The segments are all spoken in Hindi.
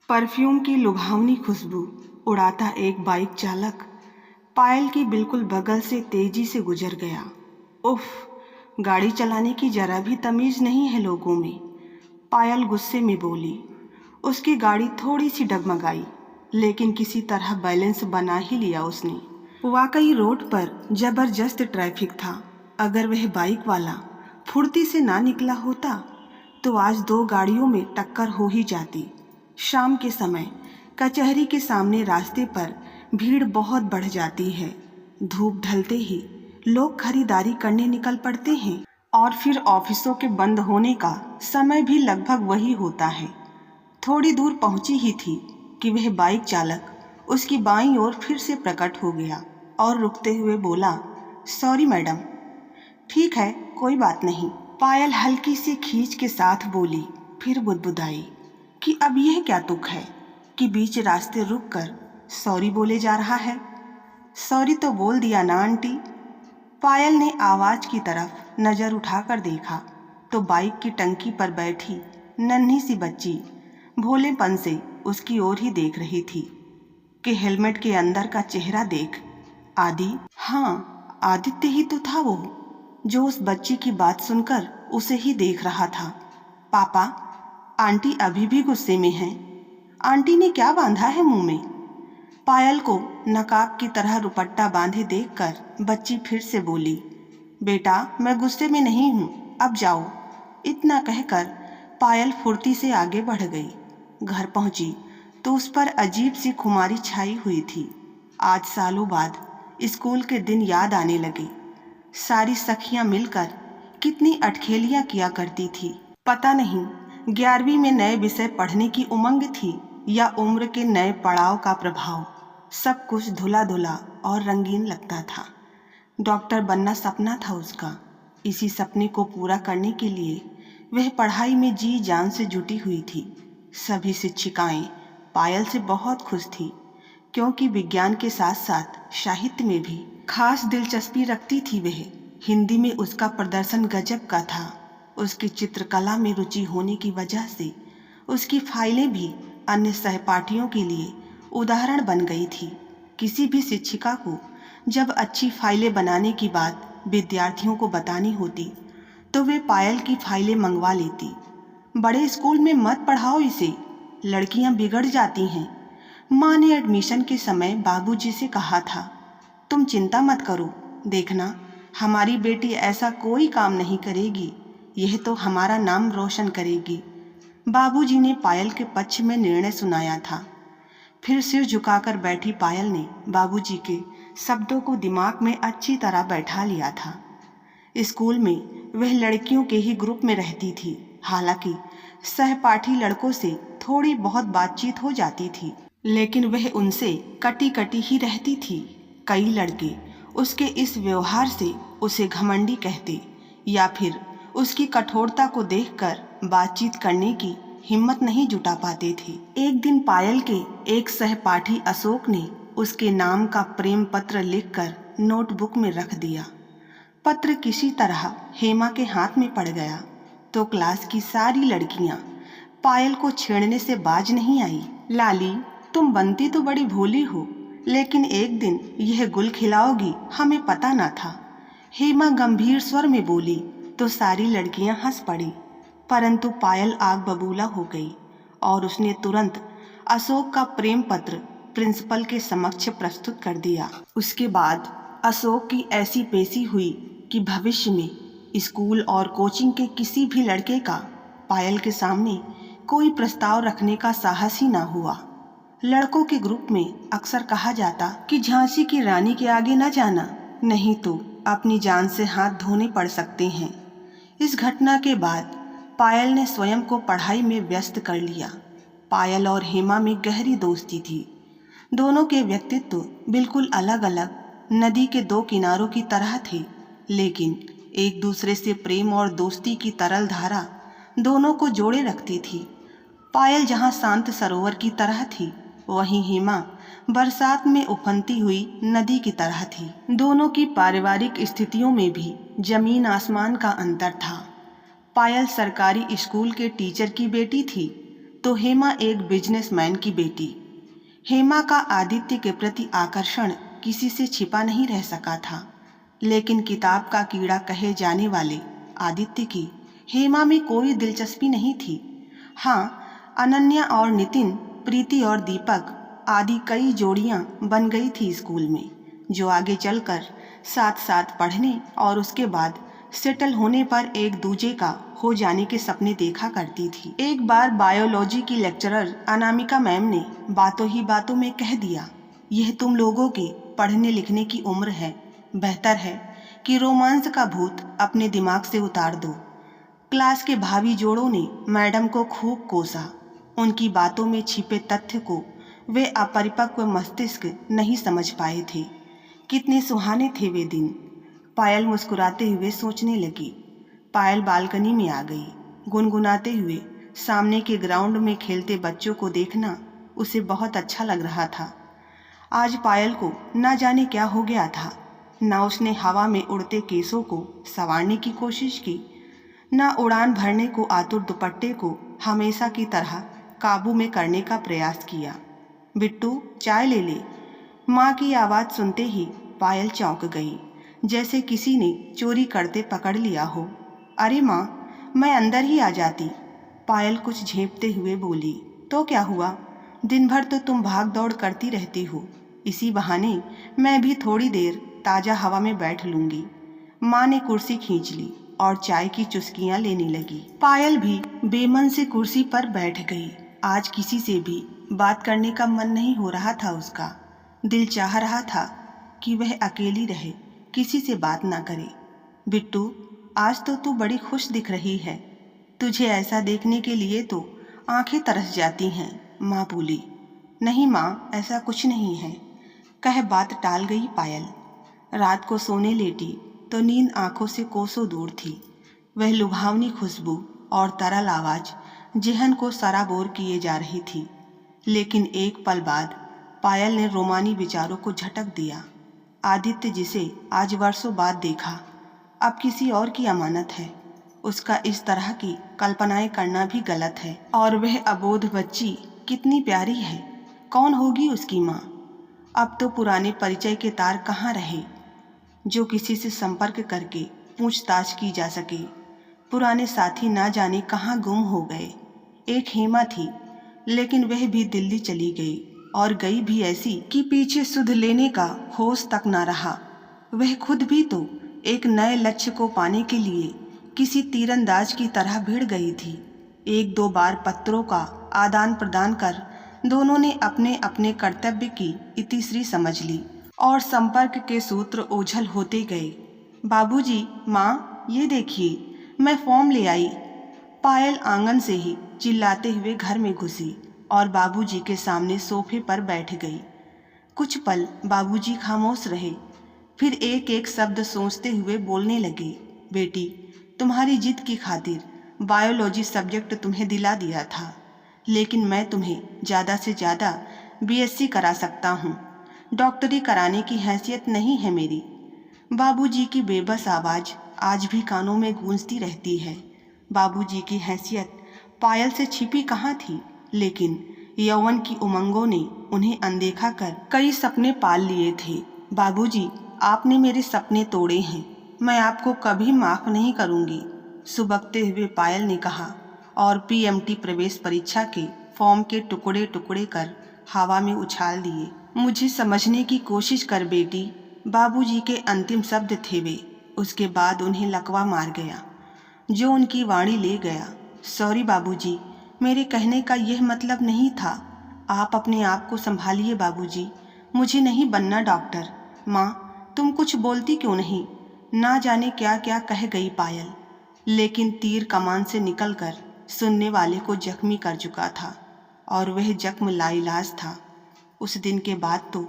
परफ्यूम की लुभावनी खुशबू उड़ाता एक बाइक चालक पायल की बिल्कुल बगल से तेजी से गुजर गया। उफ, गाड़ी चलाने की जरा भी तमीज नहीं है लोगों में, पायल गुस्से में बोली। उसकी गाड़ी थोड़ी सी डगमगाई, लेकिन किसी तरह बैलेंस बना ही लिया उसने। वाकई रोड पर जबरदस्त ट्रैफिक था। अगर वह बाइक वाला फुर्ती से ना निकला होता तो आज दो गाड़ियों में टक्कर हो ही जाती। शाम के समय कचहरी के सामने रास्ते पर भीड़ बहुत बढ़ जाती है। धूप ढलते ही लोग खरीदारी करने निकल पड़ते हैं और फिर ऑफिसों के बंद होने का समय भी लगभग वही होता है। थोड़ी दूर पहुंची ही थी कि वह बाइक चालक उसकी बाईं ओर फिर से प्रकट हो गया और रुकते हुए बोला, सॉरी मैडम। ठीक है, कोई बात नहीं, पायल हल्की सी खींच के साथ बोली। फिर बुदबुदाई कि अब यह क्या तुक है कि बीच रास्ते रुककर सॉरी बोले जा रहा है। सॉरी तो बोल दिया ना आंटी। पायल ने आवाज की तरफ नजर उठाकर देखा तो बाइक की टंकी पर बैठी नन्ही सी बच्ची भोलेपन से उसकी ओर ही देख रही थी कि हेलमेट के अंदर का चेहरा देख। आदि, हाँ, आदित्य ही तो था वो, जो उस बच्ची की बात सुनकर उसे ही देख रहा था। पापा, आंटी अभी भी गुस्से में हैं। आंटी ने क्या बांधा है मुंह में? पायल को नकाब की तरह दुपट्टा बांधे देखकर बच्ची फिर से बोली, बेटा मैं गुस्से में नहीं हूँ, अब जाओ। इतना कहकर पायल फुर्ती से आगे बढ़ गई। घर पहुंची तो उस पर अजीब सी खुमारी छाई हुई थी। आज सालों बाद स्कूल के दिन याद आने लगे। सारी सखियां मिलकर कितनी अटखेलियां किया करती थी। पता नहीं 11वीं में नए विषय पढ़ने की उमंग थी या उम्र के नए पड़ाव का प्रभाव। सब कुछ धुला धुला और रंगीन लगता था। डॉक्टर बनना सपना था उसका। इसी सपने को पूरा करने के लिए वह पढ़ाई में जी जान से जुटी हुई थी। सभी शिक्षिकाएं पायल से बहुत खुश थी, क्योंकि विज्ञान के साथ साथ साहित्य में भी खास दिलचस्पी रखती थी वह। हिंदी में उसका प्रदर्शन गजब का था। उसकी चित्रकला में रुचि होने की वजह से उसकी फाइलें भी अन्य सहपाठियों के लिए उदाहरण बन गई थी। किसी भी शिक्षिका को जब अच्छी फाइलें बनाने की बात विद्यार्थियों को बतानी होती तो वे पायल की फाइलें मंगवा लेती। बड़े स्कूल में मत पढ़ाओ इसे, लड़कियां बिगड़ जाती हैं। माँ ने एडमिशन के समय बाबूजी से कहा था, तुम चिंता मत करो, देखना हमारी बेटी ऐसा कोई काम नहीं करेगी, यह तो हमारा नाम रोशन करेगी। बाबूजी ने पायल के पक्ष में निर्णय सुनाया था। फिर सिर झुकाकर बैठी पायल ने बाबूजी के शब्दों को दिमाग में अच्छी तरह बैठा लिया था। स्कूल में वह लड़कियों के ही ग्रुप में रहती थी। हालांकि सहपाठी लड़कों से थोड़ी बहुत बातचीत हो जाती थी, लेकिन वह उनसे कटी कटी ही रहती थी। कई लड़के उसके इस व्यवहार से उसे घमंडी कहते या फिर उसकी कठोरता को देखकर बातचीत करने की हिम्मत नहीं जुटा पाते थे। एक दिन पायल के एक सहपाठी अशोक ने उसके नाम का प्रेम पत्र लिखकर नोटबुक में रख दिया। पत्र किसी तरह हेमा के हाथ में पड़ गया तो क्लास की सारी लड़कियां पायल को छेड़ने से बाज नहीं आई। लाली, तुम बनती तो बड़ी भोली हो, लेकिन एक दिन यह गुल खिलाओगी हमें पता न था। हेमा गंभीर स्वर में बोली तो सारी लड़कियां हंस पड़ी, परंतु पायल आग बबूला हो गई और उसने तुरंत अशोक का प्रेम पत्र प्रिंसिपल के समक्ष प्रस्तुत कर दिया। उसके बाद अशोक की ऐसी पेशी हुई कि भविष्य में स्कूल और कोचिंग के किसी भी लड़के का पायल के सामने कोई प्रस्ताव रखने का साहस ही ना हुआ। लड़कों के ग्रुप में अक्सर कहा जाता कि झांसी की रानी के आगे न जाना, नहीं तो अपनी जान से हाथ धोने पड़ सकते हैं। इस घटना के बाद पायल ने स्वयं को पढ़ाई में व्यस्त कर लिया। पायल और हेमा में गहरी दोस्ती थी। दोनों के व्यक्तित्व बिल्कुल अलग अलग नदी के दो किनारों की तरह थे, लेकिन एक दूसरे से प्रेम और दोस्ती की तरल धारा दोनों को जोड़े रखती थी। पायल जहाँ शांत सरोवर की तरह थी, वहीं हेमा बरसात में उफनती हुई नदी की तरह थी। दोनों की पारिवारिक स्थितियों में भी जमीन आसमान का अंतर था। पायल सरकारी स्कूल के टीचर की बेटी थी, तो हेमा एक बिजनेसमैन की बेटी। हेमा का आदित्य के प्रति आकर्षण किसी से छिपा नहीं रह सका था, लेकिन किताब का कीड़ा कहे जाने वाले आदित्य की हेमा में कोई दिलचस्पी नहीं थी। हाँ, अनन्या और नितिन, प्रीति और दीपक आदि कई जोड़ियां बन गई थी स्कूल में, जो आगे चलकर साथ साथ पढ़ने और उसके बाद सेटल होने पर एक दूजे का हो जाने के सपने देखा करती थी। एक बार बायोलॉजी की लेक्चरर अनामिका मैम ने बातों ही बातों में कह दिया, यह तुम लोगों के पढ़ने लिखने की उम्र है, बेहतर है कि रोमांस का भूत अपने दिमाग से उतार दो। क्लास के भावी जोड़ों ने मैडम को खूब कोसा। उनकी बातों में छिपे तथ्य को वे अपरिपक्व मस्तिष्क नहीं समझ पाए थे। कितने सुहाने थे वे दिन। पायल मुस्कुराते हुए सोचने लगी। पायल बालकनी में आ गई। गुनगुनाते हुए सामने के ग्राउंड में खेलते बच्चों को देखना उसे बहुत अच्छा लग रहा था। आज पायल को न जाने क्या हो गया था। न उसने हवा में उड़ते केसों को संवारने की कोशिश की, न उड़ान भरने को आतुर दुपट्टे को हमेशा की तरह काबू में करने का प्रयास किया। बिट्टू, चाय ले ले। माँ की आवाज़ सुनते ही पायल चौंक गई, जैसे किसी ने चोरी करते पकड़ लिया हो। अरे माँ, मैं अंदर ही आ जाती। पायल कुछ झेंपते हुए बोली। तो क्या हुआ, दिन भर तो तुम भाग दौड़ करती रहती हो, इसी बहाने मैं भी थोड़ी देर ताज़ा हवा में बैठ लूँगी। माँ ने कुर्सी खींच ली और चाय की चुस्कियाँ लेने लगी। पायल भी बेमन से कुर्सी पर बैठ गई। आज किसी से भी बात करने का मन नहीं हो रहा था उसका। दिल चाह रहा था कि वह अकेली रहे, किसी से बात ना करे। बिट्टू, आज तो तू बड़ी खुश दिख रही है। तुझे ऐसा देखने के लिए तो आंखें तरस जाती हैं, माँ बोली। नहीं माँ, ऐसा कुछ नहीं है, कह बात टाल गई पायल। रात को सोने लेटी तो नींद आंखों से कोसों दूर थी। वह लुभावनी खुशबू और तरल आवाज़ जेहन को सराबोर किए जा रही थी। लेकिन एक पल बाद पायल ने रोमानी विचारों को झटक दिया। आदित्य, जिसे आज वर्षों बाद देखा, अब किसी और की अमानत है। उसका इस तरह की कल्पनाएं करना भी गलत है। और वह अबोध बच्ची कितनी प्यारी है, कौन होगी उसकी माँ। अब तो पुराने परिचय के तार कहाँ रहे, जो किसी से संपर्क करके पूछताछ की जा सके। पुराने साथी ना जाने कहाँ गुम हो गए। एक हेमा थी, लेकिन वह भी दिल्ली चली गई, और गई भी ऐसी कि पीछे सुध लेने का होश तक ना रहा। वह खुद भी तो एक नए लक्ष्य को पाने के लिए किसी तीरंदाज की तरह भिड़ गई थी। एक दो बार पत्रों का आदान प्रदान कर दोनों ने अपने अपने कर्तव्य की इतिश्री समझ ली और संपर्क के सूत्र ओझल होते गए। बाबूजी, माँ, ये देखिए, मैं फॉर्म ले आई। पायल आंगन से ही चिल्लाते हुए घर में घुसी और बाबूजी के सामने सोफे पर बैठ गई। कुछ पल बाबूजी खामोश रहे, फिर एक एक शब्द सोचते हुए बोलने लगे। बेटी, तुम्हारी जिद की खातिर बायोलॉजी सब्जेक्ट तुम्हें दिला दिया था, लेकिन मैं तुम्हें ज़्यादा से ज़्यादा बीएससी करा सकता हूँ। डॉक्टरी कराने की हैसियत नहीं है मेरी। बाबूजी की बेबस आवाज़ आज भी कानों में गूंजती रहती है। बाबूजी की हैसियत पायल से छिपी कहाँ थी, लेकिन यौवन की उमंगों ने उन्हें अनदेखा कर कई सपने पाल लिए थे। बाबूजी, आपने मेरे सपने तोड़े हैं, मैं आपको कभी माफ़ नहीं करूँगी, सुबकते हुए पायल ने कहा, और पीएमटी प्रवेश परीक्षा के फॉर्म के टुकड़े टुकड़े कर हवा में उछाल दिए। मुझे समझने की कोशिश कर बेटी, बाबूजी के अंतिम शब्द थे वे। उसके बाद उन्हें लकवा मार गया, जो उनकी वाणी ले गया। सॉरी बाबूजी, मेरे कहने का यह मतलब नहीं था। आप अपने आप को संभालिए बाबूजी, मुझे नहीं बनना डॉक्टर। माँ, तुम कुछ बोलती क्यों नहीं? ना जाने क्या क्या कह गई पायल, लेकिन तीर कमान से निकलकर सुनने वाले को जख्मी कर चुका था, और वह जख्म लाइलाज था। उस दिन के बाद तो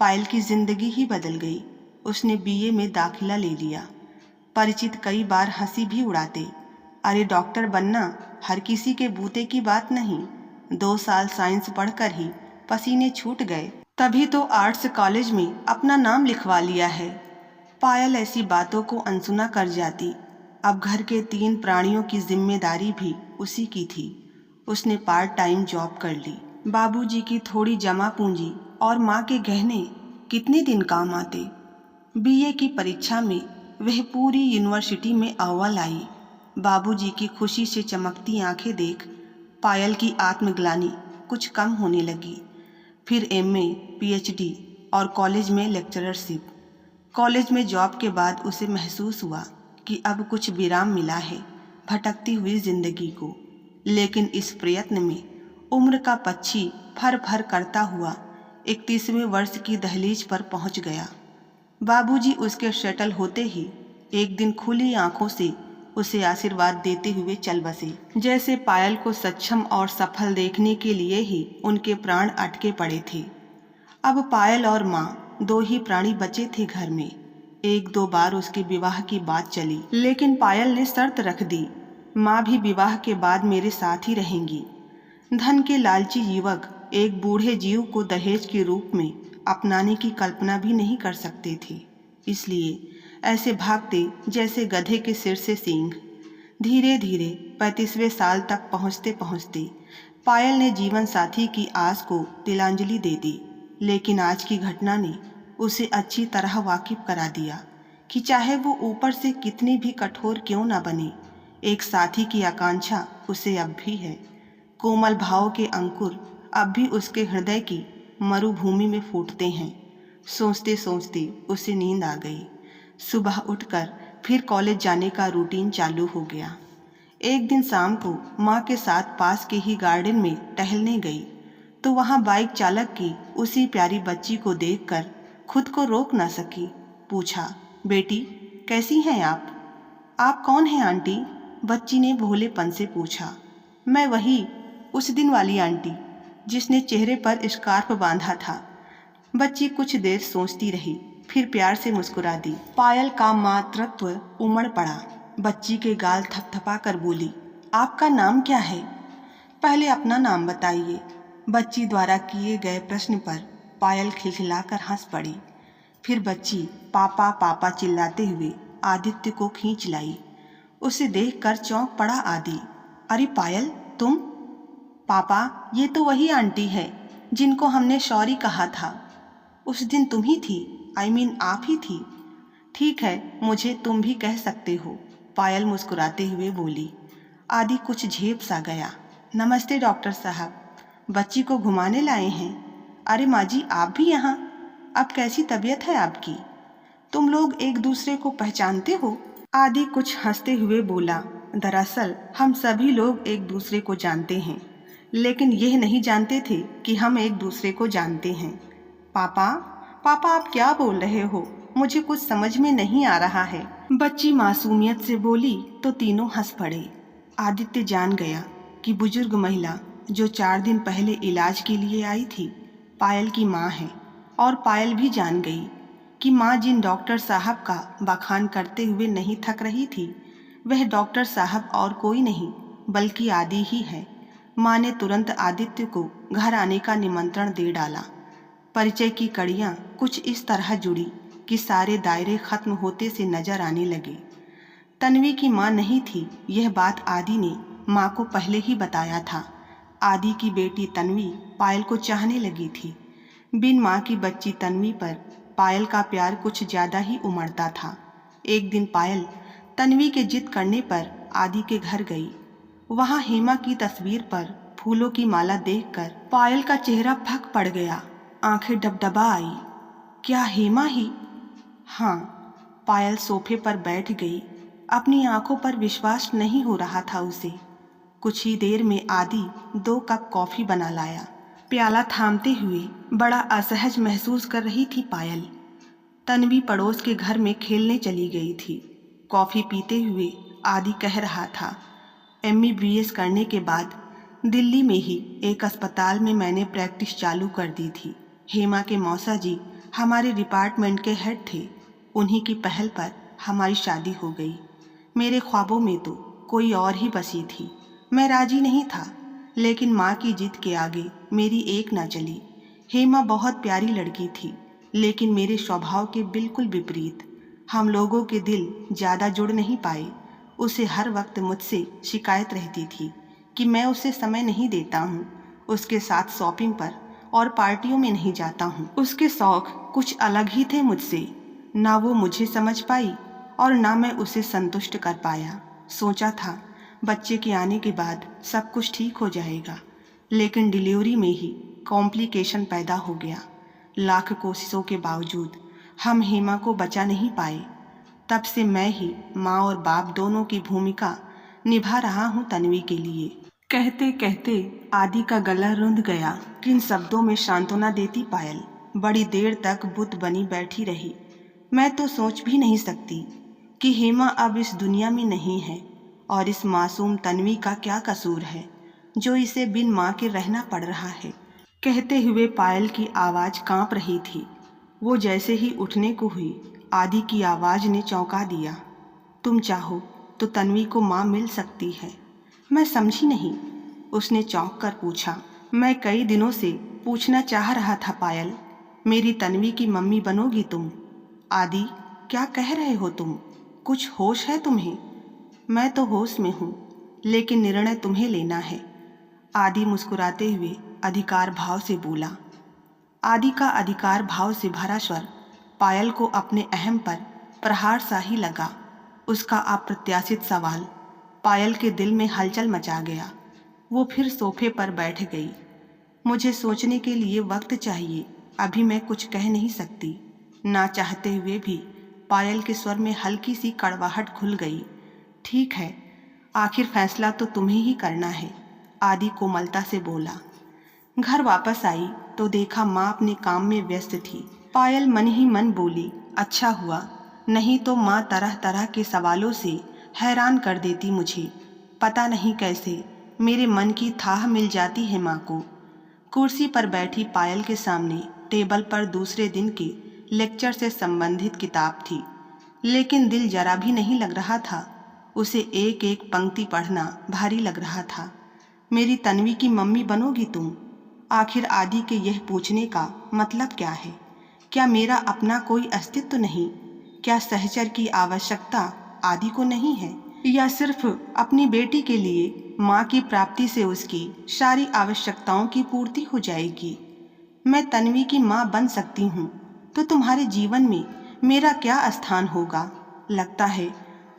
पायल की जिंदगी ही बदल गई। उसने बीए में दाखिला ले लिया। परिचित कई बार हंसी भी उड़ाते, अरे डॉक्टर बनना हर किसी के बूते की बात नहीं। 2 साल साइंस पढ़कर ही पसीने छूट गए, तभी तो आर्ट्स कॉलेज में अपना नाम लिखवा लिया है। पायल ऐसी बातों को अनसुना कर जाती। अब घर के 3 प्राणियों की जिम्मेदारी भी उसी की थी। उसने पार्ट टाइम जॉब कर ली। बाबूजी की थोड़ी जमा पूंजी और माँ के गहने कितने दिन काम आते। बीए की परीक्षा में वह पूरी यूनिवर्सिटी में अव्वल आई। बाबूजी की खुशी से चमकती आंखें देख पायल की आत्मग्लानि कुछ कम होने लगी। फिर एमए, पीएचडी और कॉलेज में लेक्चररशिप। कॉलेज में जॉब के बाद उसे महसूस हुआ कि अब कुछ विराम मिला है भटकती हुई जिंदगी को। लेकिन इस प्रयत्न में उम्र का पक्षी फर फर करता हुआ 31वें वर्ष की दहलीज पर पहुंच गया। बाबूजी उसके शटल होते ही एक दिन खुली आंखों से उसे आशीर्वाद देते हुए चल बसे, जैसे पायल को सक्षम और सफल देखने के लिए ही उनके प्राण अटके पड़े थे। अब पायल और माँ दो ही प्राणी बचे थे घर में। एक दो बार उसके विवाह की बात चली, लेकिन पायल ने शर्त रख दी, माँ भी विवाह के बाद मेरे साथ ही रहेंगी। धन के लालची युवक एक बूढ़े जीव को दहेज के रूप में अपनाने की कल्पना भी नहीं कर सकते थे, इसलिए ऐसे भागते जैसे गधे के सिर से सींग। धीरे धीरे 35वें साल तक पहुँचते पहुँचते पायल ने जीवन साथी की आस को तिलांजलि दे दी। लेकिन आज की घटना ने उसे अच्छी तरह वाकिफ करा दिया कि चाहे वो ऊपर से कितनी भी कठोर क्यों न बने, एक साथी की आकांक्षा उसे अब भी है। कोमल भाव के अंकुर अब भी उसके हृदय की मरुभूमि में फूटते हैं। सोचते सोचते उसे नींद आ गई। सुबह उठकर फिर कॉलेज जाने का रूटीन चालू हो गया। एक दिन शाम को माँ के साथ पास के ही गार्डन में टहलने गई तो वहाँ बाइक चालक की उसी प्यारी बच्ची को देखकर खुद को रोक ना सकी। पूछा, बेटी कैसी हैं आप कौन हैं आंटी? बच्ची ने भोलेपन से पूछा। मैं वही उस दिन वाली आंटी जिसने चेहरे पर स्कार्फ बांधा था। बच्ची कुछ देर सोचती रही, फिर प्यार से मुस्कुरा दी। पायल का मातृत्व उमड़ पड़ा। बच्ची के गाल थपथपा कर बोली, आपका नाम क्या है? पहले अपना नाम बताइए। बच्ची द्वारा किए गए प्रश्न पर पायल खिलखिलाकर हंस पड़ी। फिर बच्ची पापा पापा चिल्लाते हुए आदित्य को खींच लाई। उसे देखकर चौंक पड़ा आदि। अरे पायल, तुम? पापा, ये तो वही आंटी है जिनको हमने शौरी कहा था। उस दिन तुम ही थी, आप ही थी। ठीक है, मुझे तुम भी कह सकते हो, पायल मुस्कुराते हुए बोली। आदि कुछ झेप सा गया। नमस्ते डॉक्टर साहब, बच्ची को घुमाने लाए हैं। अरे माँ जी, आप भी यहाँ? अब कैसी तबीयत है आपकी? तुम लोग एक दूसरे को पहचानते हो? आदि कुछ हंसते हुए बोला, दरअसल हम सभी लोग एक दूसरे को जानते हैं, लेकिन यह नहीं जानते थे कि हम एक दूसरे को जानते हैं। पापा पापा, आप क्या बोल रहे हो? मुझे कुछ समझ में नहीं आ रहा है। बच्ची मासूमियत से बोली तो तीनों हंस पड़े। आदित्य जान गया कि बुजुर्ग महिला जो 4 दिन पहले इलाज के लिए आई थी पायल की माँ है, और पायल भी जान गई कि माँ जिन डॉक्टर साहब का बखान करते हुए नहीं थक रही थी वह डॉक्टर साहब और कोई नहीं बल्कि आदि ही है। माँ ने तुरंत आदित्य को घर आने का निमंत्रण दे डाला। परिचय की कड़ियाँ कुछ इस तरह जुड़ी कि सारे दायरे खत्म होते से नजर आने लगे। तन्वी की माँ नहीं थी, यह बात आदि ने माँ को पहले ही बताया था। आदि की बेटी तन्वी पायल को चाहने लगी थी। बिन माँ की बच्ची तन्वी पर पायल का प्यार कुछ ज़्यादा ही उमड़ता था। एक दिन पायल तन्वी के जिद करने पर आदि के घर गई। वहाँ हेमा की तस्वीर पर फूलों की माला देखकर पायल का चेहरा फक पड़ गया। आंखें डबडबा आई। क्या हेमा ही? हाँ। पायल सोफे पर बैठ गई। अपनी आंखों पर विश्वास नहीं हो रहा था उसे। कुछ ही देर में आदि 2 कप कॉफ़ी बना लाया। प्याला थामते हुए बड़ा असहज महसूस कर रही थी पायल। तन्वी पड़ोस के घर में खेलने चली गई थी। कॉफ़ी पीते हुए आदि कह रहा था, MBBS करने के बाद दिल्ली में ही एक अस्पताल में मैंने प्रैक्टिस चालू कर दी थी। हेमा के मौसा जी हमारे डिपार्टमेंट के हेड थे। उन्हीं की पहल पर हमारी शादी हो गई। मेरे ख्वाबों में तो कोई और ही बसी थी। मैं राजी नहीं था, लेकिन माँ की जिद के आगे मेरी एक ना चली। हेमा बहुत प्यारी लड़की थी, लेकिन मेरे स्वभाव के बिल्कुल विपरीत। हम लोगों के दिल ज़्यादा जुड़ नहीं पाए। उसे हर वक्त मुझसे शिकायत रहती थी कि मैं उसे समय नहीं देता हूँ, उसके साथ शॉपिंग पर और पार्टियों में नहीं जाता हूँ। उसके शौक कुछ अलग ही थे मुझसे। ना वो मुझे समझ पाई और ना मैं उसे संतुष्ट कर पाया। सोचा था बच्चे के आने के बाद सब कुछ ठीक हो जाएगा, लेकिन डिलीवरी में ही कॉम्प्लिकेशन पैदा हो गया। लाख कोशिशों के बावजूद हम हेमा को बचा नहीं पाए। तब से मैं ही माँ और बाप दोनों की भूमिका निभा रहा हूँ तन्वी के लिए। कहते कहते आदि का गला रुंध गया। किन शब्दों में सांत्वना देती पायल। बड़ी देर तक बुत बनी बैठी रही। मैं तो सोच भी नहीं सकती कि हेमा अब इस दुनिया में नहीं है और इस मासूम तन्वी का क्या कसूर है जो इसे बिन माँ के रहना पड़ रहा है। कहते हुए पायल की आवाज़ कांप रही थी। वो जैसे ही उठने को हुई, आदि की आवाज़ ने चौंका दिया। तुम चाहो तो तन्वी को माँ मिल सकती है। मैं समझी नहीं। उसने चौंक कर पूछा। मैं कई दिनों से पूछना चाह रहा था पायल, मेरी तन्वी की मम्मी बनोगी तुम? आदि, क्या कह रहे हो तुम? कुछ होश है तुम्हें? मैं तो होश में हूँ, लेकिन निर्णय तुम्हें लेना है। आदि मुस्कुराते हुए अधिकार भाव से बोला। आदि का अधिकार भाव से भरा स्वर पायल को अपने अहम पर प्रहार सा ही लगा। उसका अप्रत्याशित सवाल पायल के दिल में हलचल मचा गया। वो फिर सोफे पर बैठ गई। मुझे सोचने के लिए वक्त चाहिए, अभी मैं कुछ कह नहीं सकती। ना चाहते हुए भी पायल के स्वर में हल्की सी कड़वाहट घुल गई। ठीक है, आखिर फैसला तो तुम्हें ही करना है, आदि कोमलता से बोला। घर वापस आई तो देखा माँ अपने काम में व्यस्त थी। पायल मन ही मन बोली, अच्छा हुआ, नहीं तो माँ तरह तरह के सवालों से हैरान कर देती मुझे। पता नहीं कैसे मेरे मन की थाह मिल जाती है माँ को। कुर्सी पर बैठी पायल के सामने टेबल पर दूसरे दिन के लेक्चर से संबंधित किताब थी, लेकिन दिल जरा भी नहीं लग रहा था। उसे एक एक पंक्ति पढ़ना भारी लग रहा था। मेरी तन्वी की मम्मी बनोगी तुम? आखिर आदि के यह पूछने का मतलब क्या है? क्या मेरा अपना कोई अस्तित्व नहीं? क्या सहचर की आवश्यकता आदि को नहीं है, या सिर्फ अपनी बेटी के लिए माँ की प्राप्ति से उसकी सारी आवश्यकताओं की पूर्ति हो जाएगी? मैं तन्वी की माँ बन सकती हूँ तो तुम्हारे जीवन में मेरा क्या स्थान होगा? लगता है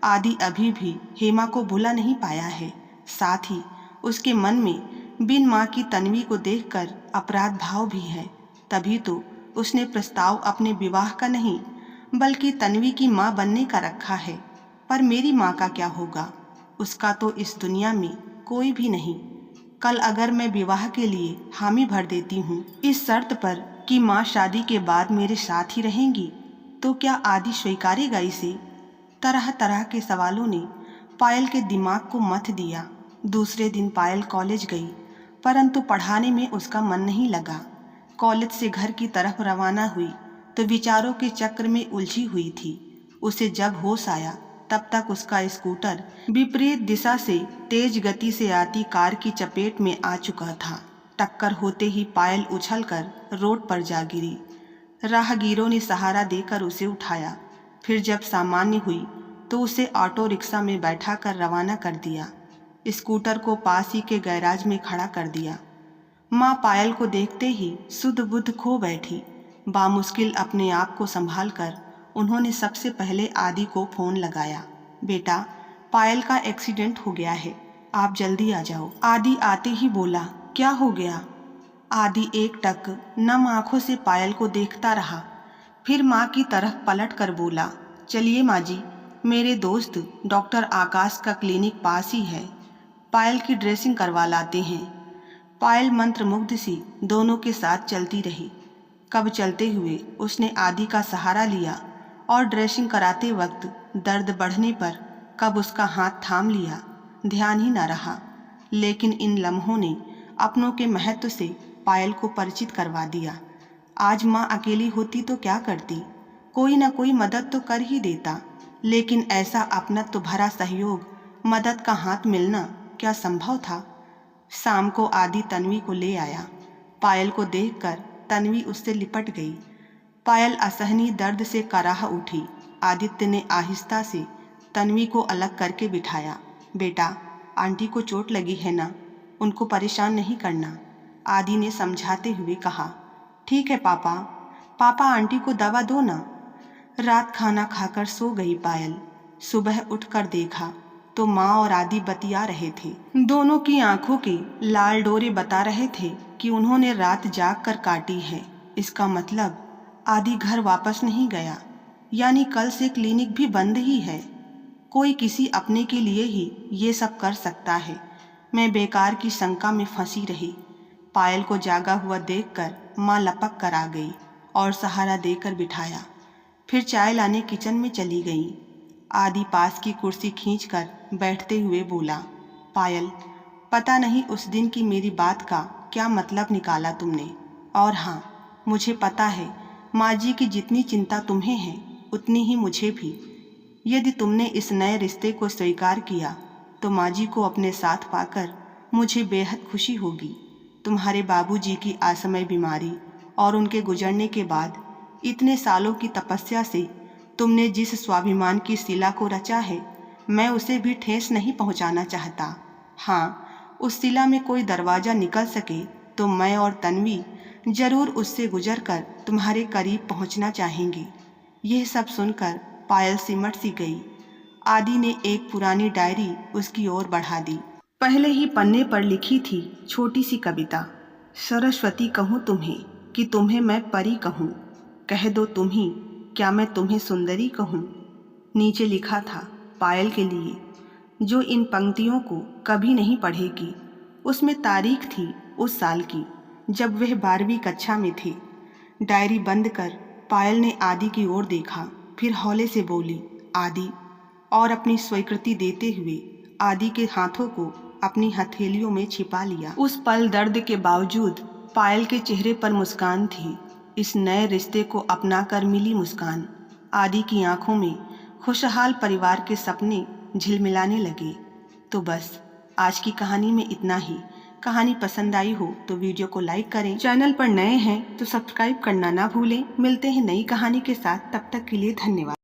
आदि अभी भी हेमा को भुला नहीं पाया है। साथ ही उसके मन में बिन माँ की तन्वी को देखकर अपराध भाव भी है। तभी तो उसने प्रस्ताव अपने विवाह का नहीं बल्कि तन्वी की माँ बनने का रखा है। पर मेरी माँ का क्या होगा? उसका तो इस दुनिया में कोई भी नहीं। कल अगर मैं विवाह के लिए हामी भर देती हूँ इस शर्त पर कि माँ शादी के बाद मेरे साथ ही रहेंगी, तो क्या आदि स्वीकारेगा इसे? तरह तरह के सवालों ने पायल के दिमाग को मथ दिया। दूसरे दिन पायल कॉलेज गई, परंतु पढ़ाने में उसका मन नहीं लगा। कॉलेज से घर की तरफ रवाना हुई तो विचारों के चक्र में उलझी हुई थी। उसे जब होश आया तब तक उसका स्कूटर विपरीत दिशा से तेज गति से आती कार की चपेट में आ चुका था। टक्कर होते ही पायल उछलकर रोड पर जा गिरी। राहगीरों ने सहारा देकर उसे उठाया। फिर जब सामान्य हुई तो उसे ऑटो रिक्शा में बैठाकर रवाना कर दिया। स्कूटर को पास ही के गैराज में खड़ा कर दिया। माँ पायल को देखते ही सुध बुध खो बैठी। बामुश्किल अपने आप को संभाल कर उन्होंने सबसे पहले आदि को फ़ोन लगाया। बेटा, पायल का एक्सीडेंट हो गया है, आप जल्दी आ जाओ। आदि आते ही बोला, क्या हो गया? आदि एकटक नम आंखों से पायल को देखता रहा, फिर माँ की तरफ पलट कर बोला, चलिए माँ जी, मेरे दोस्त डॉक्टर आकाश का क्लिनिक पास ही है, पायल की ड्रेसिंग करवा लाते हैं। पायल मंत्रमुग्ध सी दोनों के साथ चलती रही। कब चलते हुए उसने आदि का सहारा लिया और ड्रेसिंग कराते वक्त दर्द बढ़ने पर कब उसका हाथ थाम लिया, ध्यान ही न रहा। लेकिन इन लम्हों ने अपनों के महत्व से पायल को परिचित करवा दिया। आज माँ अकेली होती तो क्या करती? कोई न कोई मदद तो कर ही देता, लेकिन ऐसा अपनत्व भरा सहयोग, मदद का हाथ मिलना क्या संभव था? शाम को आदि तन्वी को ले आया। पायल को देखकर तन्वी उससे लिपट गई। पायल असहनीय दर्द से कराह उठी। आदित्य ने आहिस्ता से तन्वी को अलग करके बिठाया। बेटा, आंटी को चोट लगी है ना? उनको परेशान नहीं करना, आदि ने समझाते हुए कहा। ठीक है पापा। पापा आंटी को दवा दो ना। रात खाना खाकर सो गई पायल। सुबह उठकर देखा तो माँ और आदि बतिया रहे थे। दोनों की आंखों के लाल डोरे बता रहे थे कि उन्होंने रात जाग कर काटी है। इसका मतलब आदि घर वापस नहीं गया, यानी कल से क्लिनिक भी बंद ही है। कोई किसी अपने के लिए ही ये सब कर सकता है। मैं बेकार की शंका में फंसी रही। पायल को जागा हुआ देखकर माँ लपक कर आ गई और सहारा देकर बिठाया। फिर चाय लाने किचन में चली गई। आदि पास की कुर्सी खींचकर बैठते हुए बोला, पायल, पता नहीं उस दिन की मेरी बात का क्या मतलब निकाला तुमने। और हाँ, मुझे पता है माँ जी की जितनी चिंता तुम्हें है उतनी ही मुझे भी। यदि तुमने इस नए रिश्ते को स्वीकार किया तो माँ जी को अपने साथ पाकर मुझे बेहद खुशी होगी। तुम्हारे बाबूजी की असमय बीमारी और उनके गुजरने के बाद इतने सालों की तपस्या से तुमने जिस स्वाभिमान की शिला को रचा है, मैं उसे भी ठेस नहीं पहुंचाना चाहता। हाँ, उस शिला में कोई दरवाज़ा निकल सके तो मैं और तन्वी जरूर उससे गुजरकर तुम्हारे करीब पहुंचना चाहेंगे। यह सब सुनकर पायल सिमट सी गई। आदि ने एक पुरानी डायरी उसकी ओर बढ़ा दी। पहले ही पन्ने पर लिखी थी छोटी सी कविता। सरस्वती कहूँ तुम्हें कि तुम्हें मैं परी कहूँ, कह दो तुम ही क्या मैं तुम्हें सुंदरी कहूँ। नीचे लिखा था पायल के लिए, जो इन पंक्तियों को कभी नहीं पढ़ेगी। उसमें तारीख थी उस साल की जब वह 12वीं कक्षा में थी। डायरी बंद कर पायल ने आदि की ओर देखा, फिर हौले से बोली, आदि, और अपनी स्वीकृति देते हुए आदि के हाथों को अपनी हथेलियों में छिपा लिया। उस पल दर्द के बावजूद पायल के चेहरे पर मुस्कान थी। इस नए रिश्ते को अपनाकर मिली मुस्कान। आदि की आंखों में खुशहाल परिवार के सपने झिलमिलाने लगे। तो बस आज की कहानी में इतना ही। कहानी पसंद आई हो तो वीडियो को लाइक करें। चैनल पर नए हैं तो सब्सक्राइब करना ना भूलें। मिलते हैं नई कहानी के साथ, तब तक के लिए धन्यवाद।